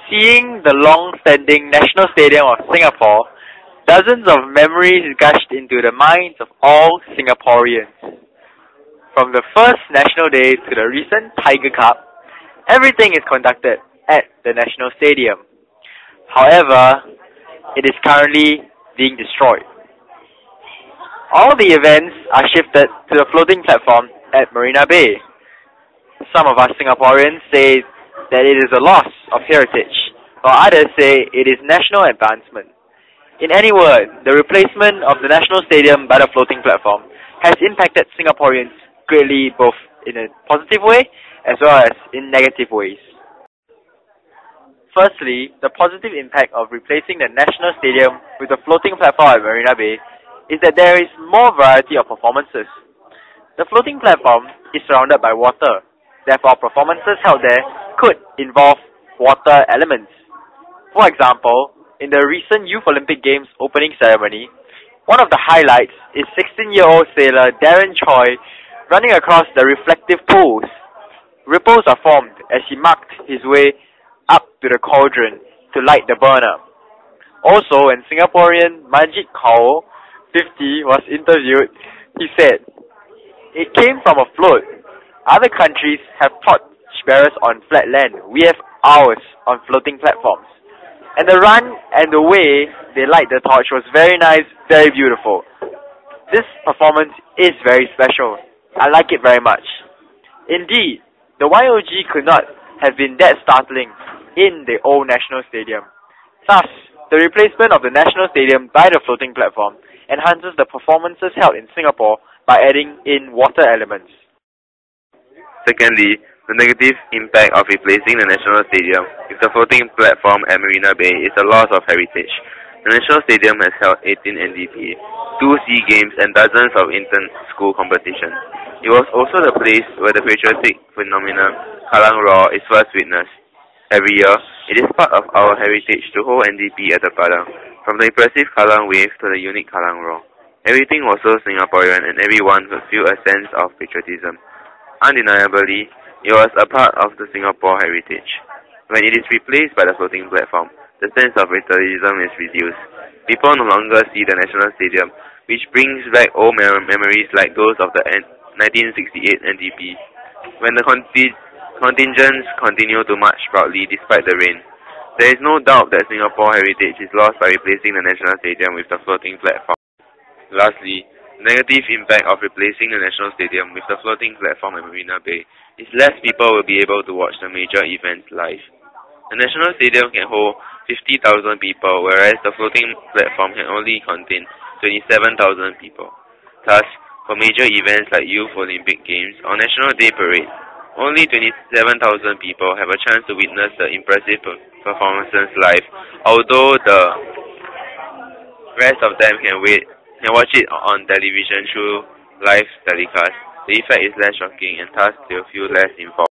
Seeing the long-standing National Stadium of Singapore, dozens of memories gushed into the minds of all Singaporeans. From the first National Day to the recent Tiger Cup, everything is conducted at the National Stadium. However, it is currently being destroyed. All the events are shifted to the floating platform at Marina Bay. Some of us Singaporeans say that it is a loss of heritage, while others say it is national advancement. In any word, the replacement of the National Stadium by the floating platform has impacted Singaporeans greatly, both in a positive way as well as in negative ways. Firstly, the positive impact of replacing the National Stadium with the floating platform at Marina Bay is that there is more variety of performances. The floating platform is surrounded by water, therefore performances held there could involve water elements. For example, in the recent Youth Olympic Games opening ceremony, one of the highlights is 16-year-old sailor Darren Choi running across the reflective pools. Ripples are formed as he marked his way up to the cauldron to light the burner. Also, when Singaporean Majid Kaur, 50, was interviewed, he said, "It came from a float. Other countries have torchbearers on flat land. We have ours on floating platforms. And the run and the way they light the torch was very nice, very beautiful. This performance is very special. I like it very much." Indeed, the YOG could not have been that startling in the old National Stadium. Thus, the replacement of the National Stadium by the floating platform enhances the performances held in Singapore by adding in water elements. Secondly, the negative impact of replacing the National Stadium with the floating platform at Marina Bay is a loss of heritage. The National Stadium has held 18 NDP, 2 SEA Games and dozens of inter-school competitions. It was also the place where the patriotic phenomenon Kallang Roar is first witnessed. Every year, it is part of our heritage to hold NDP at the Padang, from the impressive Kallang Wave to the unique Kallang Roar. Everything was so Singaporean and everyone could feel a sense of patriotism. Undeniably, it was a part of the Singapore heritage. When it is replaced by the floating platform, the sense of patriotism is reduced. People no longer see the National Stadium, which brings back old memories like those of the 1968 NDP, when the contingents continue to march proudly despite the rain. There is no doubt that Singapore heritage is lost by replacing the National Stadium with the floating platform. Lastly, the negative impact of replacing the National Stadium with the floating platform at Marina Bay is less people will be able to watch the major events live. The National Stadium can hold 50,000 people, whereas the floating platform can only contain 27,000 people. Thus, for major events like Youth Olympic Games or National Day Parade, only 27,000 people have a chance to witness the impressive performances live, although the rest of them can watch it on television through live telecast. The effect is less shocking and thus they will feel less involved.